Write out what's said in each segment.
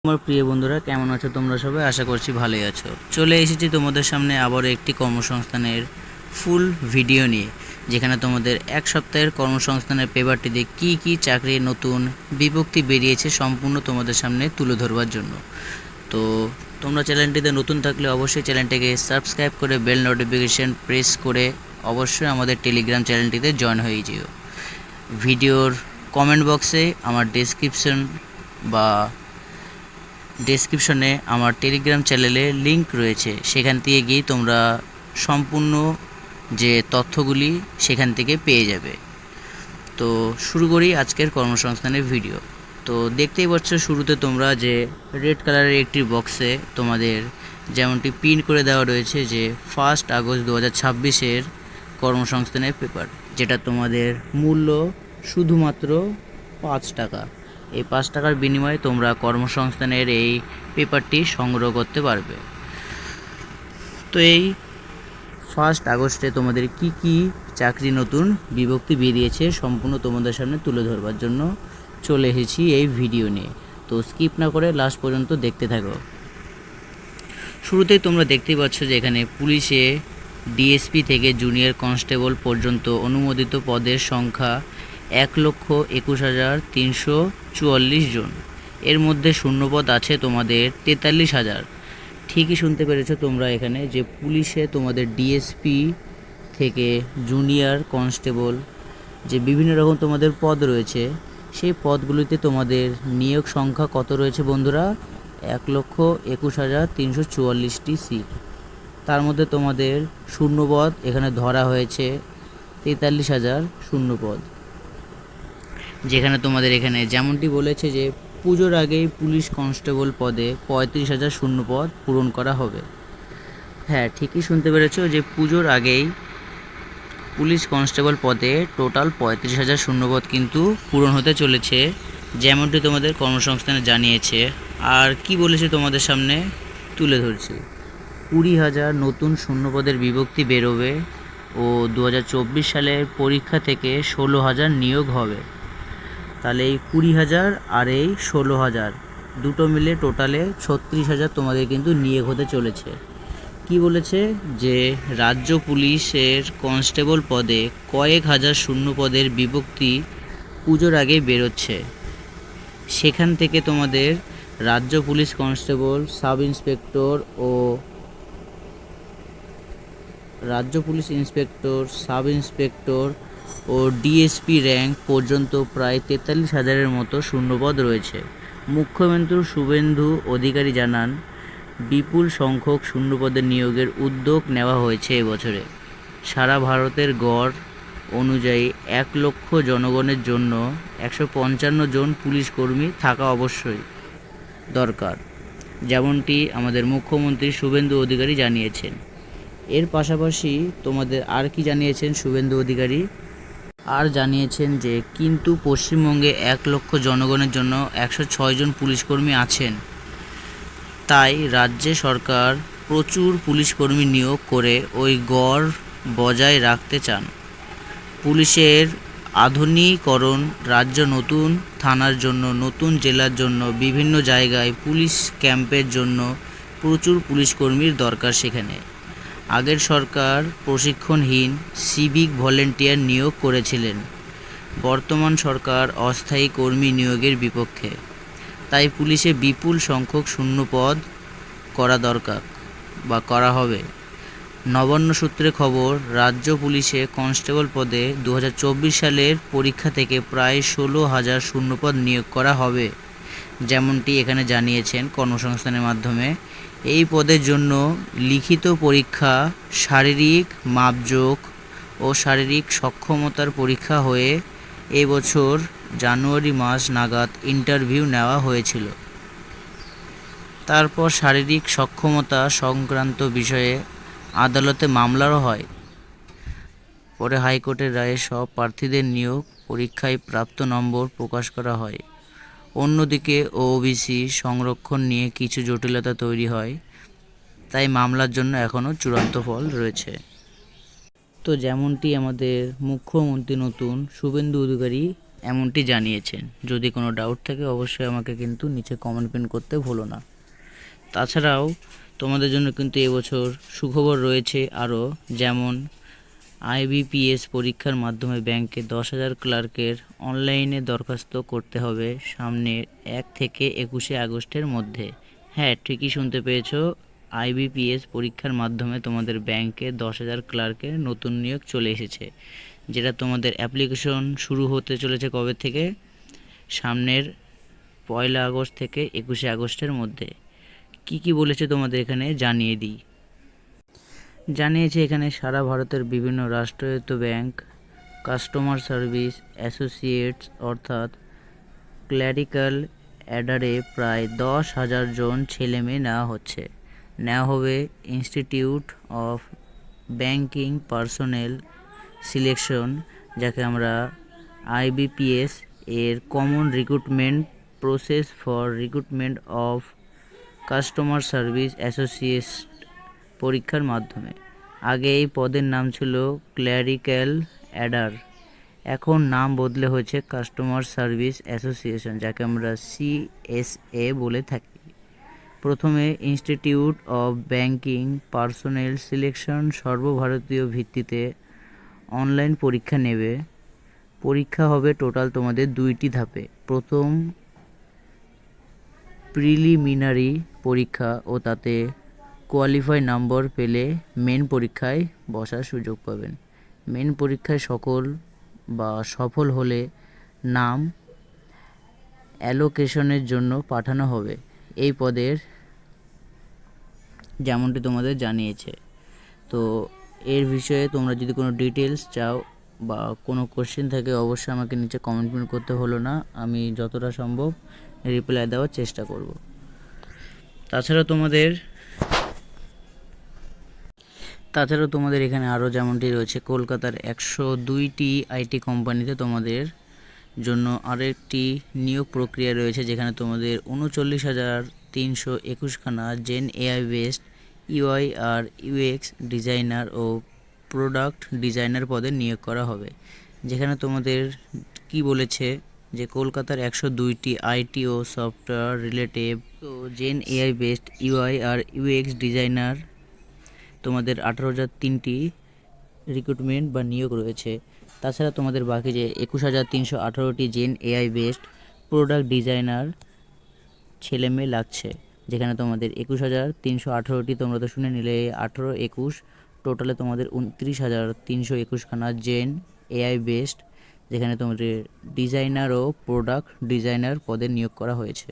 আমার প্রিয় বন্ধুরা, কেমন আছো তোমরা সবাই? আশা করছি ভালোই আছো। চলে এসেছি তোমাদের সামনে আবারও একটি কর্মসংস্থানের ফুল ভিডিও নিয়ে, যেখানে তোমাদের এক সপ্তাহের কর্মসংস্থানের পেপারটিতে কি কি চাকরির নতুন বিজ্ঞপ্তি বেরিয়েছে সম্পূর্ণ তোমাদের সামনে তুলে ধরবার জন্য। তো তোমরা চ্যানেলটিতে নতুন থাকলে অবশ্যই চ্যানেলটিকে সাবস্ক্রাইব করে বেল নোটিফিকেশান প্রেস করে অবশ্যই আমাদের টেলিগ্রাম চ্যানেলটিতে জয়েন হয়ে যেও। ভিডিওর কমেন্ট বক্সে আমার ডেসক্রিপশনে আমার টেলিগ্রাম চ্যানেলে লিংক রয়েছে, সেখান থেকে গিয়ে তোমরা সম্পূর্ণ যে তথ্যগুলি সেখান থেকে পেয়ে যাবে। তো শুরু করি আজকের কর্মসংস্থানের ভিডিও। তো দেখতেই পাচ্ছ শুরুতে তোমরা যে রেড কালারের একটি বক্সে তোমাদের যেমনটি পিন করে দেওয়া রয়েছে যে 1 আগস্ট 2026-এর কর্মসংস্থানের পেপার, যেটা তোমাদের মূল্য শুধুমাত্র 5 টাকা। এই 5 টাকার বিনিময়ে তোমরা কর্মসংস্থানের এই পেপারটি সংগ্রহ করতে পারবে। তো এই 1 আগস্টে তোমাদের কি কি চাকরি নতুন বিজ্ঞপ্তি বেরিয়েছে সম্পূর্ণ তোমাদের সামনে তুলে ধরবার জন্য চলে এসেছি এই ভিডিও নিয়ে। তো স্কিপ না করে লাস্ট পর্যন্ত দেখতে থাকো। শুরুতেই তোমরা দেখতেই পাচ্ছ যে এখানে পুলিশে ডিএসপি থেকে জুনিয়র কনস্টেবল পর্যন্ত অনুমোদিত পদের সংখ্যা 1,21,344 জন। এর মধ্যে শূন্যপদ আছে তোমাদের 43,000। ঠিকই শুনতে পেরেছো তোমরা, এখানে যে পুলিশে তোমাদের ডিএসপি থেকে জুনিয়র কনস্টেবল যে বিভিন্ন রকম তোমাদের পদ রয়েছে, সেই পদগুলিতে তোমাদের নিয়োগ সংখ্যা কত রয়েছে বন্ধুরা? 1,21,344টি সিট। তার মধ্যে তোমাদের শূন্যপদ এখানে ধরা হয়েছে 43,000 শূন্যপদ, যেখানে তোমাদের এখানে যেমনটি বলেছে যে পুজোর আগেই পুলিশ কনস্টেবল পদে 35,000 শূন্যপদ পূরণ করা হবে। হ্যাঁ, ঠিকই শুনতে পেরেছো যে পুজোর আগেই পুলিশ কনস্টেবল পদে টোটাল 35,000 শূন্যপদ কিন্তু পূরণ হতে চলেছে, যেমনটি তোমাদের কর্মসংস্থানে জানিয়েছে। আর কি বলেছে তোমাদের সামনে তুলে ধরছি। 20,000 নতুন শূন্যপদের বিজ্ঞপ্তি বেরোবে ও 2024 সালের পরীক্ষা থেকে 16,000 নিয়োগ হবে। তাহলে এই 20,000 আর এই 16,000 দুটো মিলে টোটালে 36,000 তোমাদের কিন্তু নিয়োগ হতে চলেছে। কি বলেছে যে রাজ্য পুলিশের কনস্টেবল পদে কয়েক হাজার শূন্য পদের বিজ্ঞপ্তি পুজোর আগে বেরোচ্ছে। সেখান থেকে তোমাদের রাজ্য পুলিশ কনস্টেবল, সাব ইন্সপেক্টর ও সাব ইন্সপেক্টর ও ডিএসপি র্যাঙ্ক পর্যন্ত প্রায় 43,000-এর মতো শূন্যপদ রয়েছে। মুখ্যমন্ত্রী শুভেন্দু অধিকারী জানান, বিপুল সংখ্যক শূন্যপদের নিয়োগের উদ্যোগ নেওয়া হয়েছে এবছরে। সারা ভারতের গড় অনুযায়ী 1 লক্ষ জনগণের জন্য 155 জন পুলিশ কর্মী থাকা অবশ্যই দরকার, যেমনটি আমাদের মুখ্যমন্ত্রী শুভেন্দু অধিকারী জানিয়েছেন। এর পাশাপাশি তোমাদের আর কি জানিয়েছেন শুভেন্দু অধিকারী? আর জানিয়েছেন যে কিন্তু পশ্চিমবঙ্গে 1 লক্ষ জনগণের জন্য 106 জন পুলিশকর্মী আছেন, তাই রাজ্যে সরকার প্রচুর পুলিশকর্মী নিয়োগ করে ওই গড় বজায় রাখতে চান। পুলিশের আধুনিকীকরণ, রাজ্য নতুন থানার জন্য, নতুন জেলার জন্য, বিভিন্ন জায়গায় পুলিশ ক্যাম্পের জন্য প্রচুর পুলিশকর্মীর দরকার সেখানে। আগের সরকার প্রশিক্ষণহীন সিভিক ভলেন্টিয়ার নিয়োগ করেছিলেন। বর্তমান সরকার অস্থায়ী কর্মী নিয়োগের বিপক্ষে, তাই পুলিশে বিপুল সংখ্যক শূন্যপদ করা দরকার বা করা হবে। নবান্ন সূত্রে খবর, রাজ্য পুলিশে কনস্টেবল পদে 2024 সালের পরীক্ষা থেকে প্রায় 16,000 শূন্যপদ নিয়োগ করা হবে, যেমনটি এখানে জানিয়েছেন কর্মসংস্থানের মাধ্যমে। এই পদের জন্য লিখিত পরীক্ষা, শারীরিক মাপজোক ও শারীরিক সক্ষমতার পরীক্ষা হয়ে এবছর জানুয়ারি মাস নাগাদ ইন্টারভিউ নেওয়া হয়েছিল। তারপর শারীরিক সক্ষমতা সংক্রান্ত বিষয়ে আদালতে মামলাও হয়। পরে হাইকোর্টের রায়ে সব প্রার্থীদের নিয়োগ পরীক্ষায় প্রাপ্ত নম্বর প্রকাশ করা হয়। অন্যদিকে ওবিসি সংরক্ষণ নিয়ে কিছু জটিলতা তৈরি হয়, তাই মামলার জন্য এখনও চূড়ান্ত ফল রয়েছে। তো যেমনটি আমাদের মুখ্যমন্ত্রী নতুন শুভেন্দু অধিকারী এমনটি জানিয়েছেন। যদি কোনো ডাউট থাকে অবশ্যই আমাকে কিন্তু নিচে কমেন্ট পিন করতে ভুলো না। তাছাড়াও তোমাদের জন্য কিন্তু এবছর সুখবর রয়েছে আরও, যেমন আইবিপিএস পরীক্ষার মাধ্যমে ব্যাংকে 10,000 ক্লার্কের অনলাইনে দরখাস্ত করতে হবে সামনের 1 থেকে 21শে আগস্টের মধ্যে। হ্যাঁ, ঠিকই শুনতে পেয়েছো, আইবিপিএস পরীক্ষার মাধ্যমে তোমাদের ব্যাংকে 10,000 ক্লার্কের নতুন নিয়োগ চলে এসেছে, যেটা তোমাদের অ্যাপ্লিকেশন শুরু হতে চলেছে কবে থেকে? সামনের 1 আগস্ট থেকে 21শে আগস্টের মধ্যে। কি বলেছে তোমাদের এখানে জানিয়ে দিই। জানিয়েছে এখানে সারা ভারতের বিভিন্ন রাষ্ট্রায়ত্ত ব্যাংক, কাস্টমার সার্ভিস অ্যাসোসিয়েটস অর্থাৎ ক্ল্যারিক্যাল অ্যাডারে প্রায় 10,000 জন ছেলেমেয়ে নেওয়া হবে institute of banking personnel selection, যাকে আমরা আইবিপিএস এর common recruitment process for recruitment of customer service associate পরীক্ষার মাধ্যমে। আগে এই পদের নাম ছিল ক্ল্যারিক্যাল অ্যাডার, এখন নাম বদলে হয়েছে কাস্টমার সার্ভিস অ্যাসোসিয়েশন, যাকে আমরা সিএসএ বলে থাকি। প্রথমে institute of banking personnel selection সর্বভারতীয় ভিত্তিতে অনলাইন পরীক্ষা নেবে। পরীক্ষা হবে টোটাল তোমাদের 2টি ধাপে। প্রথম প্রিলিমিনারি পরীক্ষা, ও তাতে কোয়ালিফাই নম্বর পেলে মেন পরীক্ষায় বসার সুযোগ পাবেন। মেন পরীক্ষায় সফল হলে নাম অ্যালোকেশনের জন্য পাঠানো হবে এই পদের, যেমনটি তোমাদের জানিয়েছে। তো এর বিষয়ে তোমরা যদি কোনো ডিটেলস চাও বা কোনো কোশ্চেন থাকে অবশ্যই আমাকে নিচে কমেন্ট করতে হলো না, আমি যতটা সম্ভব রিপ্লাই দেওয়ার চেষ্টা করব। তাছাড়া তোমাদের এখানে আরও যেমনটি রয়েছে, কলকাতার 102টি আইটি কোম্পানিতে তোমাদের জন্য আরেকটি নিয়োগ প্রক্রিয়া রয়েছে, যেখানে তোমাদের 39,321খানা জেন এআই বেসড ইউআই আর ইউএক্স ডিজাইনার ও প্রোডাক্ট ডিজাইনার পদে নিয়োগ করা হবে। যেখানে তোমাদের কি বলেছে যে কলকাতার 102টি আইটি ও সফটওয়্যার রিলেটিভ তো জেন এআই বেসড ইউআই আর ইউএক্স ডিজাইনার তোমাদের 18,003টি রিক্রুটমেন্ট বা নিয়োগ রয়েছে। তাছাড়া তোমাদের বাকি যে 21,318টি gen AI based product designer ছেলেমেয়ে লাগছে, যেখানে তোমাদের 21,318টি, তোমরা তো শুনে নিলে 18-21 টোটালে তোমাদের 29,321খানা জেন এআই বেসড, যেখানে তোমাদের ডিজাইনার ও প্রোডাক্ট ডিজাইনার পদে নিয়োগ করা হয়েছে।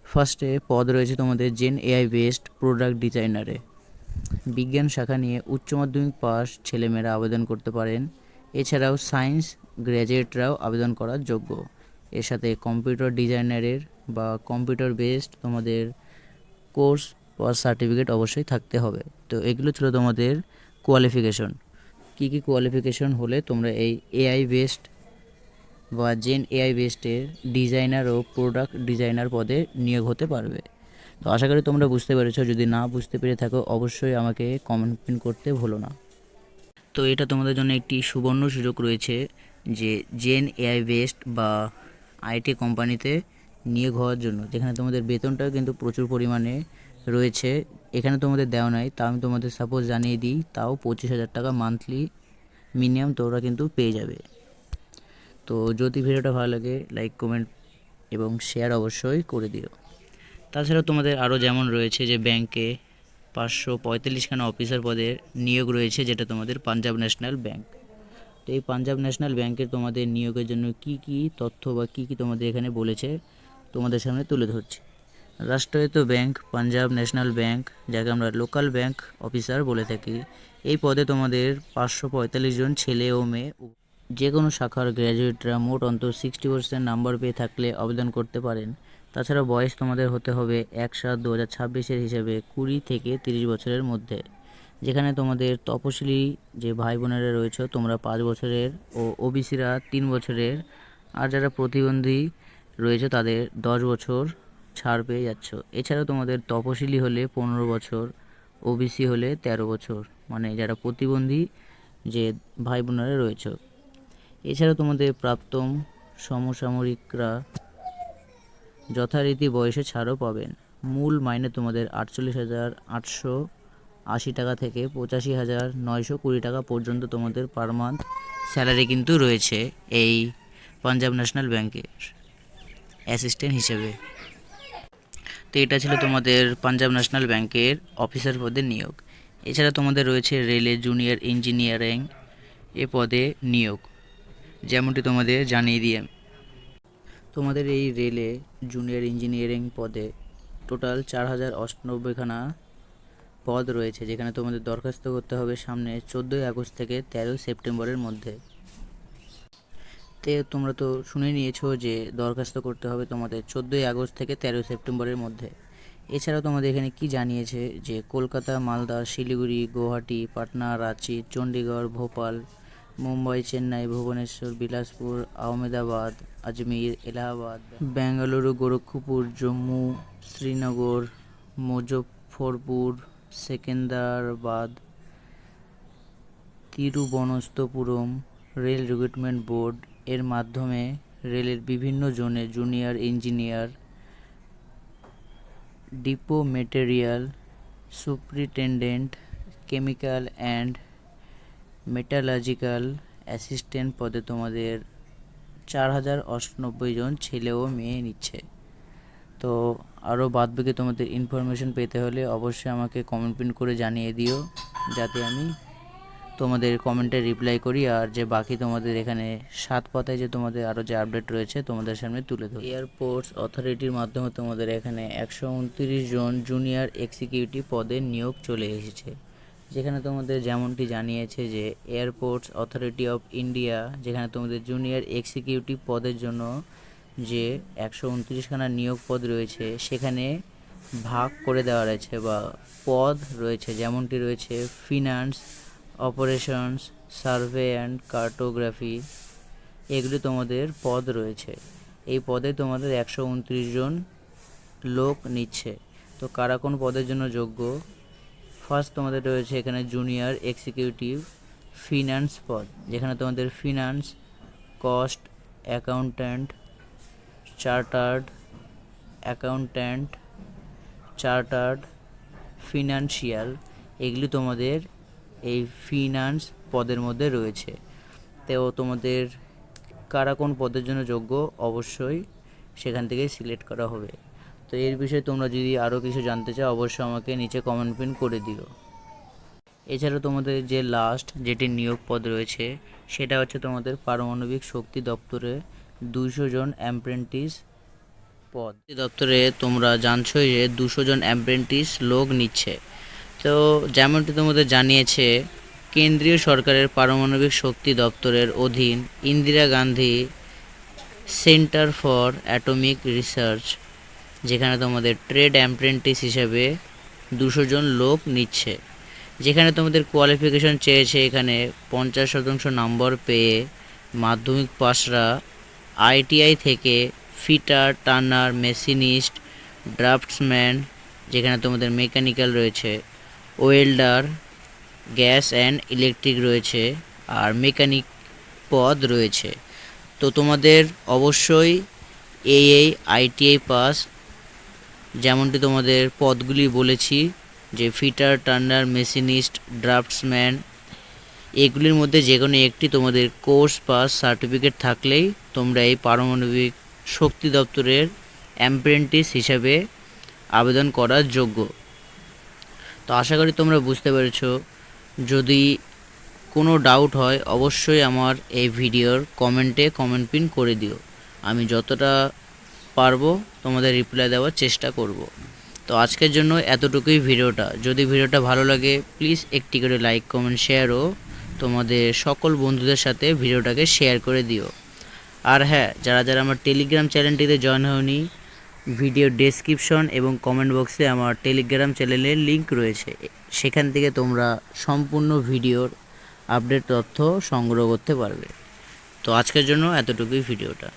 ফার্স্টে পদ রয়েছে তোমাদের জেন এআই বেসড প্রোডাক্ট ডিজাইনারে। বিজ্ঞান শাখা নিয়ে উচ্চ মাধ্যমিক পাস ছেলেমেয়েরা আবেদন করতে পারেন। এছাড়াও সায়েন্স গ্র্যাজুয়েটরাও আবেদন করার যোগ্য। এর সাথে কম্পিউটার ডিজাইনারের বা কম্পিউটার বেসড তোমাদের কোর্স বা সার্টিফিকেট অবশ্যই থাকতে হবে। তো এগুলো ছিল তোমাদের কোয়ালিফিকেশন। কি কোয়ালিফিকেশন হলে তোমরা এই এআই বেসড বা জেন এআই বেসডের ডিজাইনার ও প্রোডাক্ট ডিজাইনার পদে নিয়োগ হতে পারবে। তো আশা করি তোমরা বুঝতে পেরেছো। যদি না বুঝতে পেরে থাকো অবশ্যই আমাকে কমেন্ট করতে ভুলো না। তো এটা তোমাদের জন্য একটি সুবর্ণ সুযোগ রয়েছে যে জেন এআই বেসড বা আইটি কোম্পানিতে নিয়োগ হওয়ার জন্য, যেখানে তোমাদের বেতনটাও কিন্তু প্রচুর পরিমাণে রয়েছে। এখানে তোমাদের দেওয়া নাই, তা আমি তোমাদের সাপোজ জানিয়ে দিই, তাও 25,000 টাকা মান্থলি মিনিমাম তোমরা কিন্তু পেয়ে যাবে। তো যদি ভিডিওটা ভালো লাগে লাইক কমেন্ট এবং শেয়ার অবশ্যই করে দিও। তাছাড়া তোমাদের আরও যেমন রয়েছে যে ব্যাংকে 545খানা অফিসার পদের নিয়োগ রয়েছে, যেটা তোমাদের পাঞ্জাব ন্যাশনাল ব্যাংক। তো এই পাঞ্জাব ন্যাশনাল ব্যাংকের তোমাদের নিয়োগের জন্য কি তথ্য বা কি তোমাদের এখানে বলেছে তোমাদের সামনে তুলে ধরছি। রাষ্ট্রায়ত্ত ব্যাংক পাঞ্জাব ন্যাশনাল ব্যাংক, যাকে আমরা লোকাল ব্যাংক অফিসার বলে থাকি, এই পদে তোমাদের 545 জন ছেলে ও মেয়ে যে কোনো শাখার গ্র্যাজুয়েটরা মোট অন্তত 60% নাম্বার পেয়ে থাকলে আবেদন করতে পারেন। তাছাড়া বয়স তোমাদের হতে হবে 1/7/2026 হিসাবে 20 থেকে 30 বছরের মধ্যে। যেখানে তোমাদের তপশিলি যে ভাই বোনেরা রয়েছে তোমরা 5 বছরের ও ওবিসিরা 3 বছরের, আর যারা প্রতিবন্ধী রয়েছে তাদের 10 বছর ছাড় পেয়ে যাচ্ছ। এছাড়াও তোমাদের তপশিলি হলে 15 বছর, ওবিসি হলে 13 বছর, মানে যারা প্রতিবন্ধী যে ভাই বোনেরা রয়েছে। এছাড়াও তোমাদের প্রাক্তন সমসাময়িকরা যথারীতি বয়সে ছাড়ও পাবেন। মূল মাইনে তোমাদের 48,880 টাকা থেকে 85,920 টাকা পর্যন্ত তোমাদের পার মান্থ স্যালারি কিন্তু রয়েছে এই পাঞ্জাব ন্যাশনাল ব্যাংকের অ্যাসিস্ট্যান্ট হিসেবে। তো এটা ছিল তোমাদের পাঞ্জাব ন্যাশনাল ব্যাংকের অফিসার পদে নিয়োগ। এছাড়া তোমাদের রয়েছে রেলে জুনিয়র ইঞ্জিনিয়ারিং এ পদে নিয়োগ, যেমনটি তোমাদের জানিয়ে দিয়ে তোমাদের এই রেলে জুনিয়র ইঞ্জিনিয়ারিং পদে টোটাল 4,098খানা পদ রয়েছে, যেখানে তোমাদের দরখাস্ত করতে হবে সামনে 14ই আগস্ট থেকে 13ই সেপ্টেম্বরের মধ্যে। তোমরা তো শুনে নিয়েছো যে দরখাস্ত করতে হবে তোমাদের 14ই আগস্ট থেকে 13ই সেপ্টেম্বরের মধ্যে। এছাড়াও তোমাদের এখানে কি জানিয়েছে যে Kolkata, Malda, Siliguri, Guwahati, Patna, Ranchi, Chandigarh, Bhopal, Mumbai, Chennai, Bhubaneswar, Bilaspur, Ahmedabad, Ajmer, Allahabad, Bengaluru, Gorakhpur, Jammu, Srinagar, Muzaffarpur, Secunderabad, Thiruvananthapuram rail recruitment board এর মাধ্যমে রেলের বিভিন্ন জোনে junior engineer, depot material superintendent, chemical and metallurgical assistant পদে তোমাদের 4,098 জন ছেলে ও মেয়ে নিচ্ছে। তো আরও বাদবাকি তোমাদের ইনফরমেশন পেতে হলে অবশ্যই আমাকে কমেন্ট পিন করে জানিয়ে দিও, যাতে আমি তোমাদের কমেন্টে রিপ্লাই করি, আর যে বাকি তোমাদের এখানে 7 পাতায় যে তোমাদের আরও যে আপডেট রয়েছে তোমাদের সামনে তুলে ধরি। এয়ারপোর্টস অথরিটির মাধ্যমে তোমাদের এখানে 129 জন জুনিয়র এক্সিকিউটিভ পদে নিয়োগ চলে এসেছে, যেখানে তোমাদের যেমনটি জানিয়েছে যে এয়ারপোর্টস অথরিটি অফ ইন্ডিয়া, যেখানে তোমাদের জুনিয়র এক্সিকিউটিভ পদের জন্য যে 129খানা নিয়োগ পদ রয়েছে সেখানে ভাগ করে দেওয়া রয়েছে বা পদ রয়েছে, যেমনটি রয়েছে finance, operations, survey and cartography, এগুলি তোমাদের পদ রয়েছে। এই পদে তোমাদের 129 জন লোক নিচ্ছে। তো কারা কোন পদের জন্য যোগ্য? ফার্স্ট তোমাদের রয়েছে এখানে জুনিয়র এক্সিকিউটিভ ফিনান্স পদ, যেখানে তোমাদের finance, cost accountant, chartered accountant, chartered financial, এগুলি তোমাদের এই ফিনান্স পদের মধ্যে রয়েছে। তো তোমাদের কারা কোন পদের জন্য যোগ্য অবশ্যই সেখান থেকে সিলেক্ট করা হবে। তো এর বিষয়ে তোমরা যদি আরও কিছু জানতে চাও অবশ্যই আমাকে নিচে কমেন্ট পিন করে দিও। এছাড়া তোমাদের যে লাস্ট যেটি নিয়োগ পদ রয়েছে সেটা হচ্ছে তোমাদের পারমাণবিক শক্তি দপ্তরে 200 জন অ্যাপ্রেন্টিস পদ। দপ্তরে তোমরা জানছোই যে 200 জন অ্যাপ্রেন্টিস লোক নিচ্ছে। তো যেমনটি তোমাদের জানিয়েছে কেন্দ্রীয় সরকারের পারমাণবিক শক্তি দপ্তরের অধীন Indira Gandhi centre for atomic research, যেখানে তোমাদের ট্রেড অ্যাপ্রেন্টিস হিসেবে 200 জন লোক নিচ্ছে, যেখানে তোমাদের কোয়ালিফিকেশন চেয়েছে এখানে 50% নম্বর পেয়ে মাধ্যমিক পাশরা, আইটিআই থেকে ফিটার, টার্নার, মেশিনিস্ট, ড্রাফটসম্যান, যেখানে তোমাদের মেকানিক্যাল রয়েছে, ওয়েল্ডার, গ্যাস অ্যান্ড ইলেকট্রিক রয়েছে, আর মেকানিক পদ রয়েছে। তো তোমাদের অবশ্যই এই আইটিআই পাস, যেমনটি তোমাদের পদগুলি বলেছি যে ফিটার, টার্নার, মেশিনিস্ট, ড্রাফটসম্যান, এগুলির মধ্যে যে কোনো একটি তোমাদের কোর্স পাস সার্টিফিকেট থাকলেই তোমরা এই পারমাণবিক শক্তি দপ্তরের অ্যাপ্রেন্টিস হিসাবে আবেদন করার যোগ্য। তো আশা করি তোমরা বুঝতে পেরেছো। যদি কোনো ডাউট হয় অবশ্যই আমার এই ভিডিওর কমেন্টে কমেন্ট পিন করে দিও, আমি যতটা পারবো তোমাদের রিপ্লাই দেওয়ার চেষ্টা করব। তো আজকের জন্য এতটুকুই ভিডিওটা। যদি ভিডিওটা ভালো লাগে প্লিজ একটি করে লাইক, কমেন্ট, শেয়ার ও তোমাদের সকল বন্ধুদের সাথে ভিডিওটাকে শেয়ার করে দিও। আর হ্যাঁ, যারা যারা আমার টেলিগ্রাম চ্যানেলটিতে জয়েন হওনি, ভিডিও ডেসক্রিপশন এবং কমেন্ট বক্সে আমার টেলিগ্রাম চ্যানেলের লিঙ্ক রয়েছে, সেখান থেকে তোমরা সম্পূর্ণ ভিডিওর আপডেট তথ্য সংগ্রহ করতে পারবে। তো আজকের জন্য এতটুকুই ভিডিওটা।